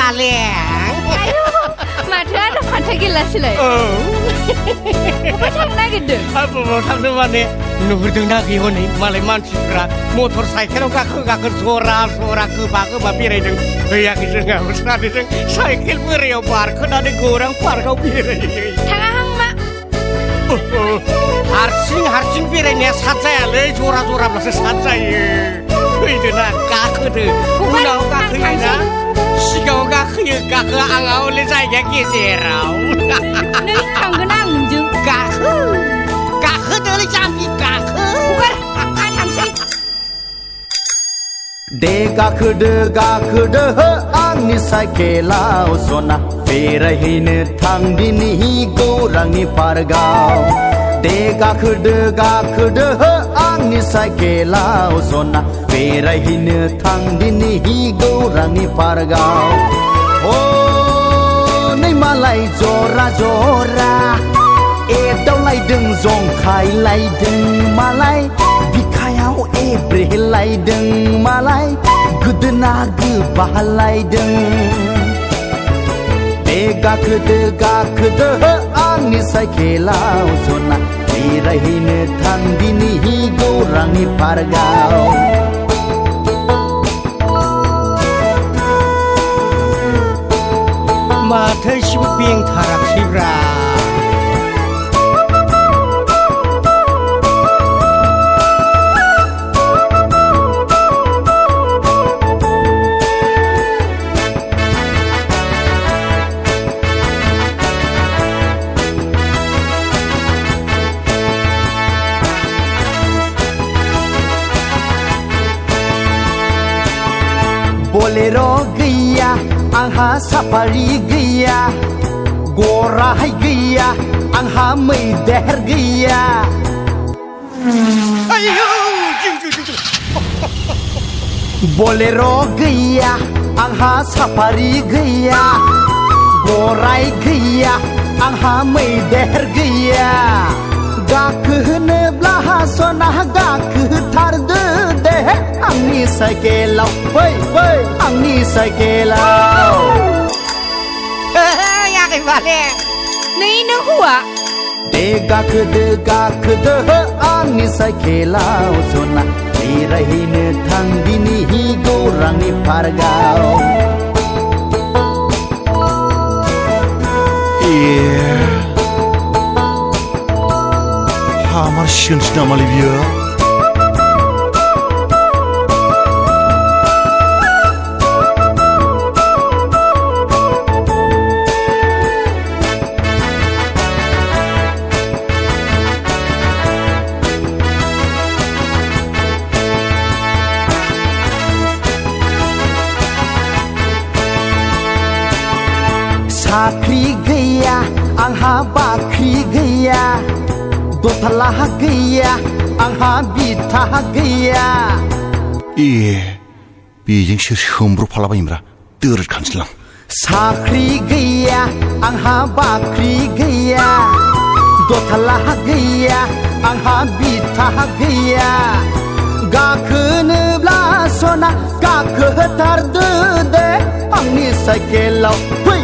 Baleng. Ayo, mathो ada फान्थाव गिलासलाय बबेबा थांनो नागिरदों बबाव थांनो माने नुहुरदोंना गै हनै मालाय मानसिफ्रा मटर साइकेलाव गाखो जरा गोबा बेरायदों फैयाखै जोंहाबो सानैजों साइकेल बोरायाव बारखोनानै गौरां पार्कआव बेरायहैयो थाङाहां मा हारसिं बेरायनाया साद जायालै जराब्लासो साद जायो फैदोना गाखोदो उनाव गाखोयोना सिगाङाव गाखो आंहा हले जायगाया गेजेराव नै थांगोन आं नोंजों गाखोदोलै जाम्बि गाखो थांसै दे गाखोदो आंनि साइकेलाव जना बेरायहैनो थांदिनि गौरांनि पार्कआव दे गाखोदो आंनि साइकेलाव जना बेरायहैनो थांदिनि गौरांनि पार्कआव ओ नै मालाय जरा एदावलायदों जंखायलायदों मालाय बिखायाव एब्रेलायदों मालाय गोदोना गोबालायदों दे गाखोदो आंनि साइकेलाव जना बेरायहैनो थांदिनि गौरांनि पार्कआव माथो एसेबो बेंथाराखसैब्रा बोलेरो गैया आंहा साफारि गैया गराय गैया आंहा मैदेर गैया बोलेरो गैया आंहा साफारि गैया गराय गैया आंहा मैदेर गैया गाखोनोब्ला सना गाखोथारदो दे आंनि साइकेलाव फै आंनि साइकेलाव याखै Baleng नै नों हौवा दे गाखोदो आंनि साइकेलाव जना बेरायहैनो थांदिनि गौरांनि पार्कआव আমার শিখনছি না মালি বিয়া साख्रि गैया आंहा बाख्रि गैया दथला गैया आंहा बिथा गैया बेजों सोर सोमब्रफालाबायोब्रा दोरोद खानसैलां साख्रि गैया आंहा बाख्रि गैया दथला गैया आंहा बिथा गैया गाखोनोब्ला सना गाखोथारदो दे आंनि साइकेलाव फै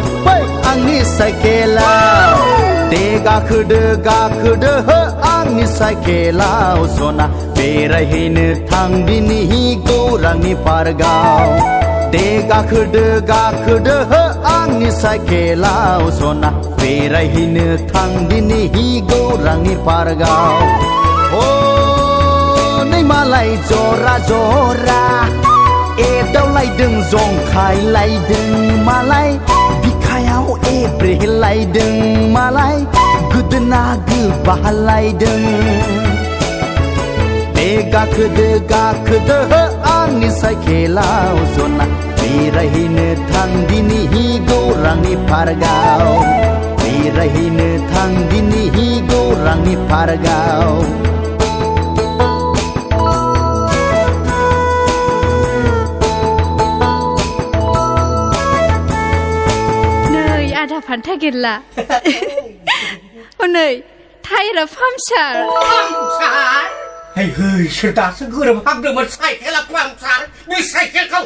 आंनि साइकेलाव दे गाखोदो आंनि साइकेलाव जना बेरायहैनो थांदिनि गौरांनि पार्कआव दे गाखोदो आंनि साइकेलाव जना बेरायहैनो थांदिनि गौरांनि पार्कआव ओ नै मालाय जरा एदावलायदों जंखायलायदों मालाय बिखायाव एब्रेलायदों मालाय गोदोना गोबालायदों दे गाखोदो आंनि साइकेलाव जना बेरायहैनो थांदिनि गौरांनि पार्कआव बेरायहैनो थांदिनि गौरांनि पार्कआव आधा फान्था गिरला हनै टायरा पामचार Hey, sudah segera habis bersaiklah pangsar, bersaiklah kau.